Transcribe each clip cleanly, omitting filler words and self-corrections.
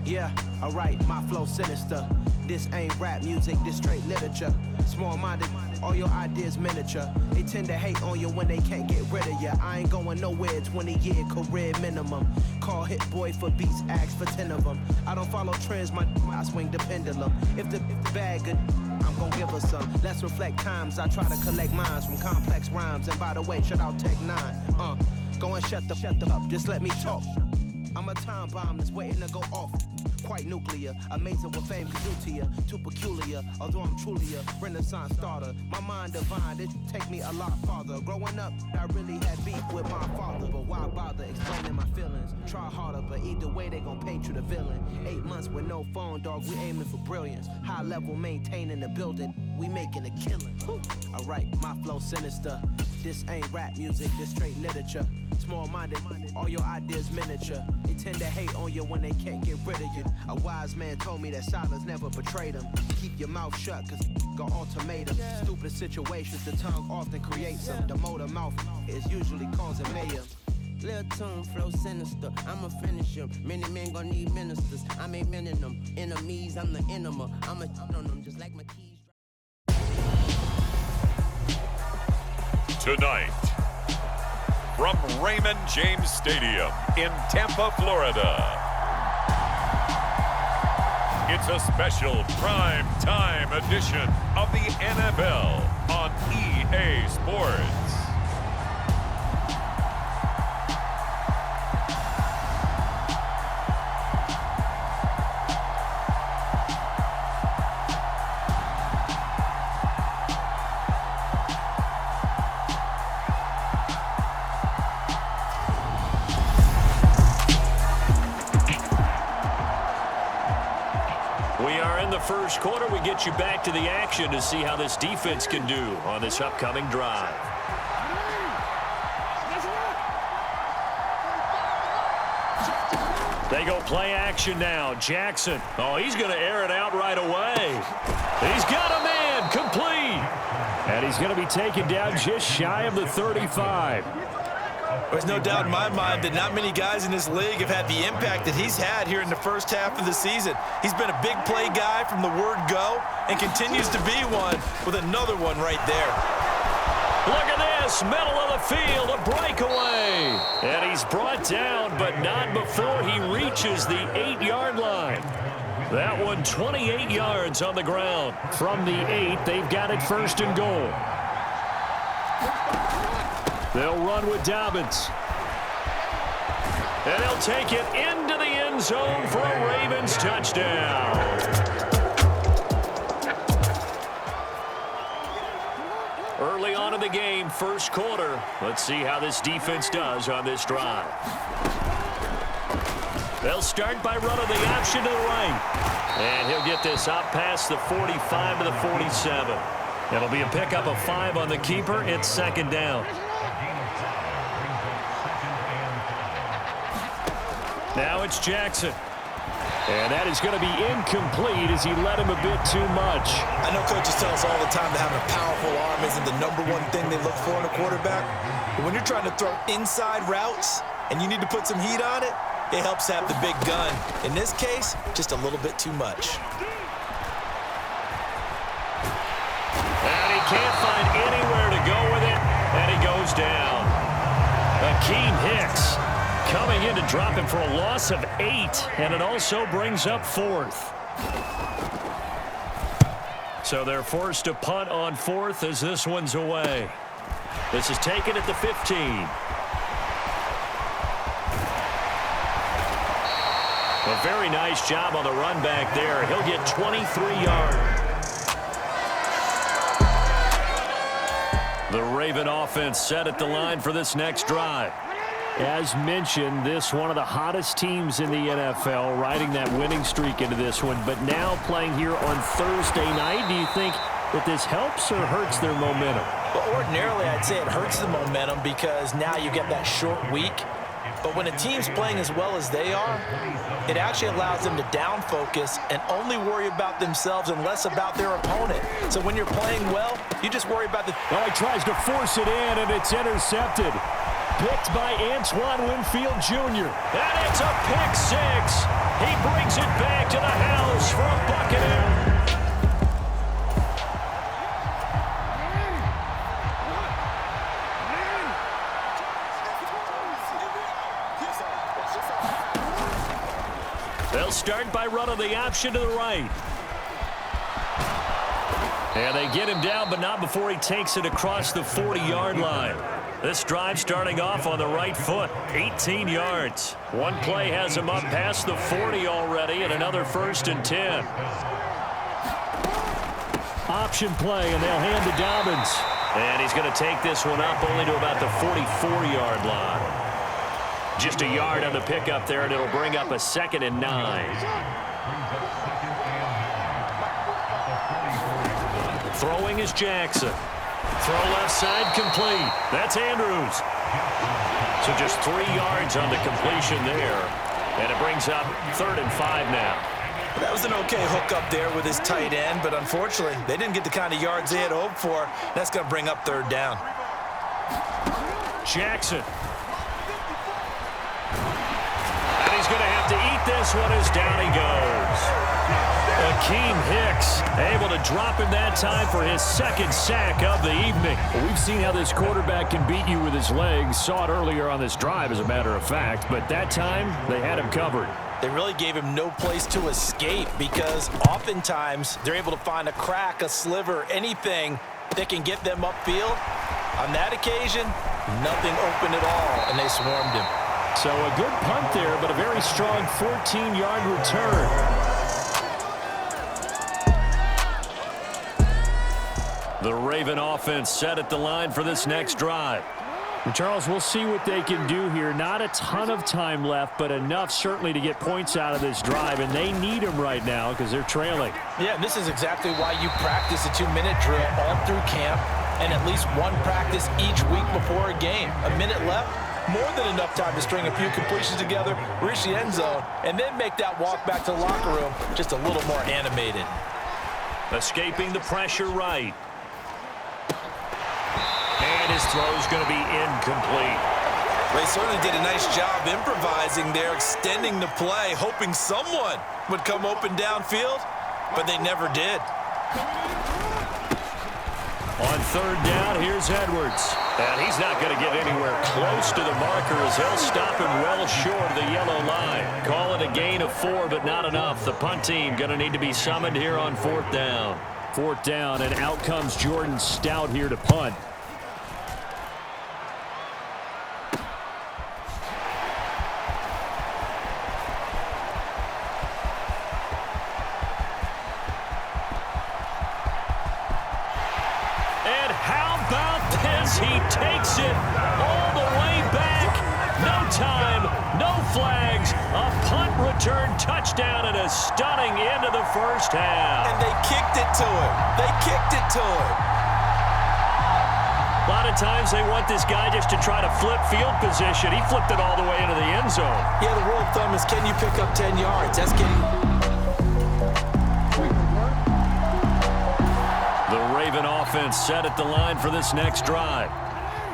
Yeah, alright, my flow sinister. This ain't rap music, this straight literature. Small-minded, all your ideas miniature. They tend to hate on you when they can't get rid of you. I ain't going nowhere, 20-year career minimum. Call Hit Boy for beats, ask for 10 of them. I don't follow trends, I swing the pendulum. If the bag good, I'm gon' give her some. Let's reflect times, I try to collect minds from complex rhymes. And by the way, shout out Tech 9. Go and shut the up, just let me talk. I'm a time bomb that's waiting to go off. Quite nuclear, amazing what fame can do to you. Too peculiar, although I'm truly a renaissance starter. My mind divine, it take me a lot farther. Growing up, I really had beef with my father. But why bother explaining my feelings? Try harder, but either way they gon' paint you the villain. 8 months with no phone, dog, we aiming for brilliance. High level maintaining the building, we making a killing. Alright, my flow sinister. This ain't rap music, this straight literature. Small-minded, all your ideas miniature. They tend to hate on you when they can't get rid of you. A wise man told me that silence never betrayed him. Keep your mouth shut, cause got ultimatum. Stupid situations, the tongue often creates them. The motor mouth is usually causing mayhem. Lil' tune, flow sinister, I'ma finish him. Many men gon' need ministers, I ain't mending them. Enemies, I'm the enema, I'ma on them just like my keys. Tonight, from Raymond James Stadium in Tampa, Florida, it's a special prime time edition of the NFL on EA Sports. First quarter, we get you back to the action to see how this defense can do on this upcoming drive. They go play action now. Jackson. Oh, he's going to air it out right away. He's got a man complete. And he's going to be taken down just shy of the 35. There's no doubt in my mind that not many guys in this league have had the impact that he's had here in the first half of the season. He's been a big play guy from the word go and continues to be one with another one right there. Look at this, middle of the field, a breakaway. And he's brought down, but not before he reaches the 8-yard line. That one 28 yards on the ground. From the 8, they've got it first and goal. They'll run with Dobbins. And they'll take it into the end zone for a Ravens touchdown. Early on in the game, first quarter. Let's see how this defense does on this drive. They'll start by running the option to the right. And he'll get this up past the 45 to the 47. It'll be a pickup of 5 on the keeper. It's second down. Now it's Jackson. And that is going to be incomplete as he led him a bit too much. I know coaches tell us all the time that having a powerful arm isn't the #1 thing they look for in a quarterback. But when you're trying to throw inside routes and you need to put some heat on it, it helps have the big gun. In this case, just a little bit too much. And he can't find anywhere to go with it, and he goes down. Akeem Hicks coming in to drop him for a loss of 8, and it also brings up 4th. So they're forced to punt on 4th as this one's away. This is taken at the 15. A very nice job on the run back there. He'll get 23 yards. The Raven offense set at the line for this next drive. As mentioned, this one of the hottest teams in the NFL, riding that winning streak into this one, but now playing here on Thursday night. Do you think that this helps or hurts their momentum? Well, ordinarily, I'd say it hurts the momentum because now you get that short week. But when a team's playing as well as they are, it actually allows them to down focus and only worry about themselves and less about their opponent. So when you're playing well, you just worry about the... Oh, he tries to force it in, and it's intercepted. picked by Antoine Winfield Jr. And it's a pick six. He brings it back to the house for a Buccaneer. They'll start by running the option to the right. And they get him down, but not before he takes it across the 40-yard line. This drive starting off on the right foot, 18 yards. One play has him up past the 40 already, and another 1st and 10. Option play, and they'll hand to Dobbins. And he's going to take this one up only to about the 44-yard line. Just a yard on the pickup there, and it'll bring up a 2nd and 9. Throwing is Jackson. Throw left side complete. That's Andrews. So just 3 yards on the completion there. And it brings up 3rd and 5 now. That was an okay hook up there with his tight end, but unfortunately, they didn't get the kind of yards they had hoped for. That's going to bring up 3rd down. Jackson. And he's going to have to eat this one as down he goes. Akeem Hicks able to drop him that time for his 2nd sack of the evening. Well, we've seen how this quarterback can beat you with his legs. Saw it earlier on this drive, as a matter of fact. But that time, they had him covered. They really gave him no place to escape because oftentimes they're able to find a crack, a sliver, anything that can get them upfield. On that occasion, nothing open at all, and they swarmed him. So a good punt there, but a very strong 14-yard return. The Raven offense set at the line for this next drive. And Charles, we'll see what they can do here. Not a ton of time left, but enough certainly to get points out of this drive, and they need them right now because they're trailing. Yeah, this is exactly why you practice a 2-minute drill all through camp and at least one practice each week before a game. A minute left, more than enough time to string a few completions together, reach the end zone, and then make that walk back to the locker room just a little more animated. Escaping the pressure right. And his throw's going to be incomplete. They certainly did a nice job improvising there, extending the play, hoping someone would come open downfield, but they never did. On 3rd down, here's Edwards. And he's not going to get anywhere close to the marker as they'll stop him well short of the yellow line. Call it a gain of 4, but not enough. The punt team going to need to be summoned here on 4th down. 4th down, and out comes Jordan Stout here to punt. He takes it all the way back. No time, no flags. A punt return touchdown and a stunning end of the 1st half. And they kicked it to him. They kicked it to him. A lot of times they want this guy just to try to flip field position. He flipped it all the way into the end zone. Yeah, the rule of thumb is, can you pick up 10 yards? That's getting... The Raven offense set at the line for this next drive.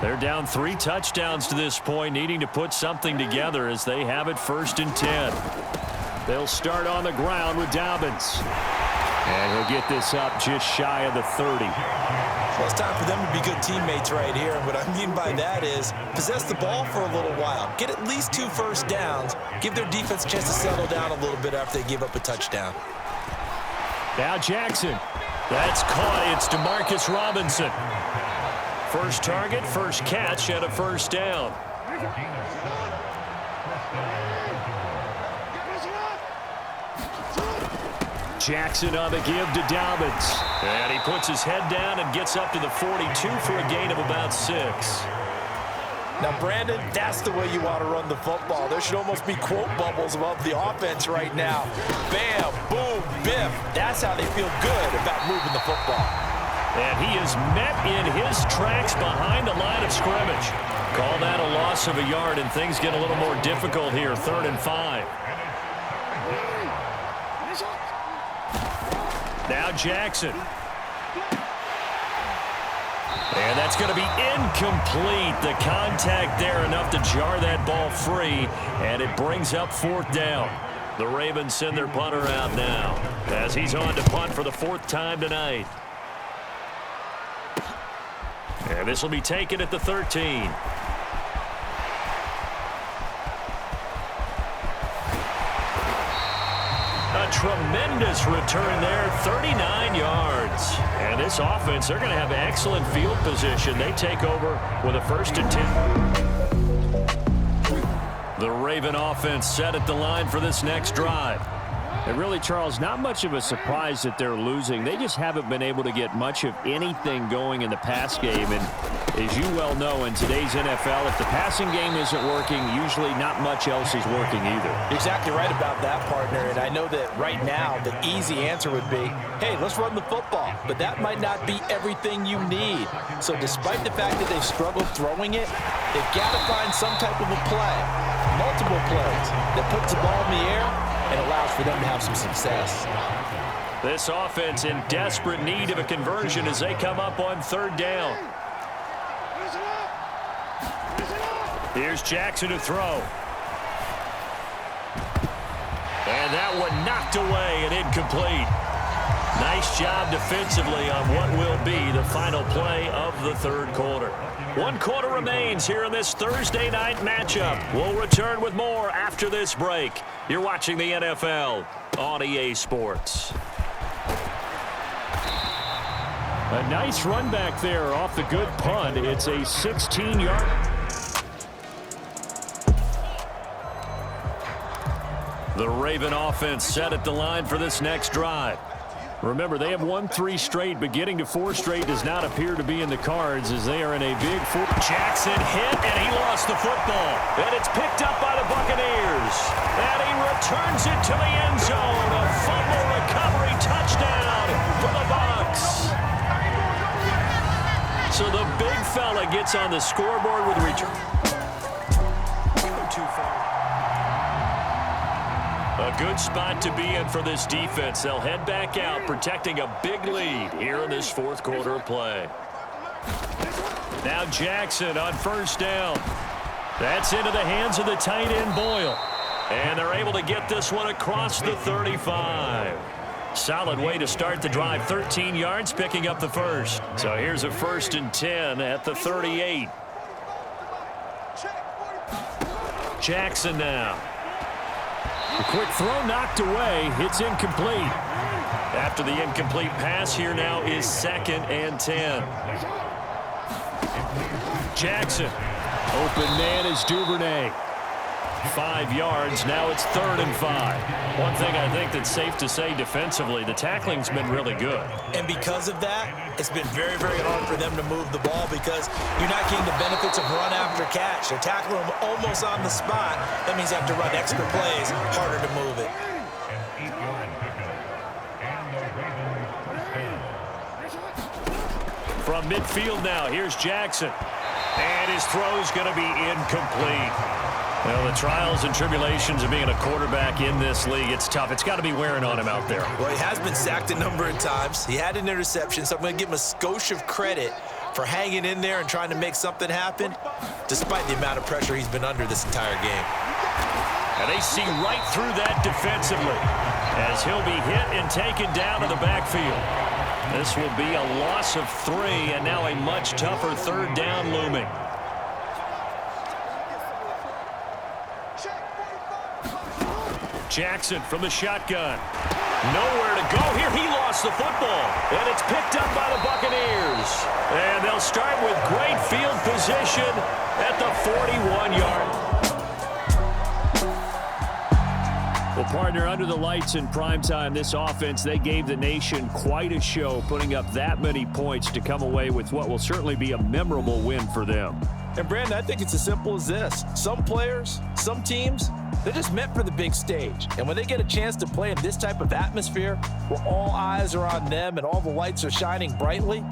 They're down 3 touchdowns to this point, needing to put something together as they have it 1st and 10. They'll start on the ground with Dobbins. And he'll get this up just shy of the 30. Well, it's time for them to be good teammates right here. And what I mean by that is possess the ball for a little while. Get at least 2 first downs. Give their defense a chance to settle down a little bit after they give up a touchdown. Now Jackson. That's caught. It's DeMarcus Robinson. First target, first catch, and a 1st down. Jackson on the give to Dobbins. And he puts his head down and gets up to the 42 for a gain of about 6. Now, Brandon, that's the way you want to run the football. There should almost be quote bubbles above the offense right now. Bam, boom, biff. That's how they feel good about moving the football. And he is met in his tracks behind the line of scrimmage. Call that a loss of a yard, and things get a little more difficult here, 3rd and 5. Now Jackson. And that's going to be incomplete. The contact there enough to jar that ball free, and it brings up 4th down. The Ravens send their punter out now as he's on to punt for the 4th time tonight. And this will be taken at the 13. A tremendous return there, 39 yards. And this offense, they're going to have excellent field position. They take over with a 1st and 10. The Raven offense set at the line for this next drive. And really, Charles, not much of a surprise that they're losing. They just haven't been able to get much of anything going in the pass game. And as you well know, in today's NFL, if the passing game isn't working, usually not much else is working either. You're exactly right about that, partner. And I know that right now the easy answer would be, hey, let's run the football. But that might not be everything you need. So despite the fact that they've struggled throwing it, they've got to find some type of a play, multiple plays, that puts the ball in the air and allows for them to have some success. This offense in desperate need of a conversion as they come up on 3rd down. Here's Jackson to throw. And that one knocked away and incomplete. Nice job defensively on what will be the final play of the 3rd quarter. 1 quarter remains here in this Thursday night matchup. We'll return with more after this break. You're watching the NFL on EA Sports. A nice run back there off the good punt. It's a 16-yard. The Raven offense set at the line for this next drive. Remember, they have won 3 straight, but getting to 4 straight does not appear to be in the cards as they are in a big 4. Jackson hit, and he lost the football. And it's picked up by the Buccaneers. And he returns it to the end zone. A fumble recovery touchdown for the Bucs. So the big fella gets on the scoreboard with return. Too far. A good spot to be in for this defense. They'll head back out, protecting a big lead here in this 4th quarter of play. Now Jackson on 1st down. That's into the hands of the tight end Boyle. And they're able to get this one across the 35. Solid way to start the drive. 13 yards, picking up the 1st. So here's a 1st and 10 at the 38. Jackson now. The quick throw knocked away. It's incomplete. After the incomplete pass, here now is 2nd and 10. Jackson. Open man is Duvernay. 5 yards. Now it's 3rd and 5. One thing I think that's safe to say defensively, the tackling's been really good. And because of that, it's been very, very hard for them to move the ball because you're not getting the benefits of run after catch. They're tackling them almost on the spot. That means you have to run extra plays, harder to move it. From midfield now, here's Jackson. And his throw's going to be incomplete. Well, the trials and tribulations of being a quarterback in this league, it's tough. It's got to be wearing on him out there. Well, he has been sacked a number of times. He had an interception, so I'm going to give him a skosh of credit for hanging in there and trying to make something happen, despite the amount of pressure he's been under this entire game. And they see right through that defensively as he'll be hit and taken down to the backfield. This will be a loss of 3, and now a much tougher 3rd down looming. Jackson from the shotgun. Nowhere to go here. He lost the football. And it's picked up by the Buccaneers. And they'll start with great field position at the 41-yard. Well, partner, under the lights in primetime, this offense, they gave the nation quite a show, putting up that many points to come away with what will certainly be a memorable win for them. And, Brandon, I think it's as simple as this. Some players, some teams, they're just meant for the big stage. And when they get a chance to play in this type of atmosphere where all eyes are on them and all the lights are shining brightly,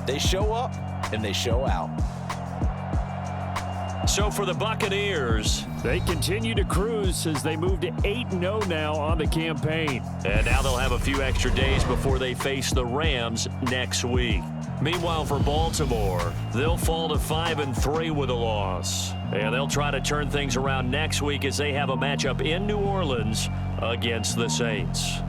they show up and they show out. So for the Buccaneers, they continue to cruise as they move to 8-0 now on the campaign. And now they'll have a few extra days before they face the Rams next week. Meanwhile, for Baltimore, they'll fall to 5-3 with a loss. And they'll try to turn things around next week as they have a matchup in New Orleans against the Saints.